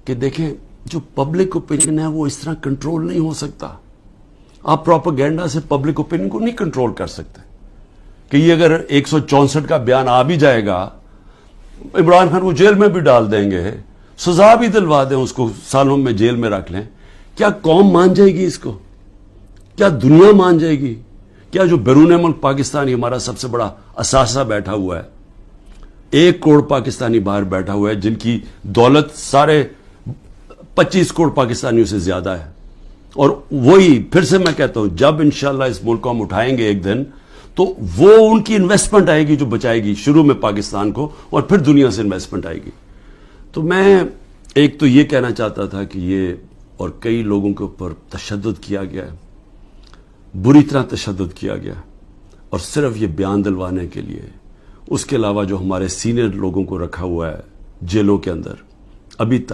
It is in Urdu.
کہ دیکھیں جو پبلک اوپینین ہے وہ اس طرح کنٹرول نہیں ہو سکتا. آپ پروپیگنڈا سے پبلک اوپینین کو نہیں کنٹرول کر سکتے کہ یہ اگر 164 کا بیان آ بھی جائے گا، عمران خان کو جیل میں بھی ڈال دیں گے، سزا بھی دلوا دیں، اس کو سالوں میں جیل میں رکھ لیں، کیا قوم مان جائے گی اس کو؟ کیا دنیا مان جائے گی؟ کیا جو بیرون ملک پاکستانی ہمارا سب سے بڑا اثاثہ بیٹھا ہوا ہے، 1 کروڑ پاکستانی باہر بیٹھا ہوا ہے جن کی دولت سارے 25 کروڑ پاکستانیوں سے زیادہ ہے، اور وہی پھر سے میں کہتا ہوں جب انشاءاللہ اس ملک کو ہم اٹھائیں گے ایک دن تو وہ ان کی انویسٹمنٹ آئے گی جو بچائے گی شروع میں پاکستان کو، اور پھر دنیا سے انویسٹمنٹ آئے گی. تو میں ایک تو یہ کہنا چاہتا تھا کہ یہ اور کئی لوگوں کے اوپر تشدد کیا گیا ہے، بری طرح تشدد کیا گیا، اور صرف یہ بیان دلوانے کے لیے. اس کے علاوہ جو ہمارے سینئر لوگوں کو رکھا ہوا ہے جیلوں کے اندر ابھی تک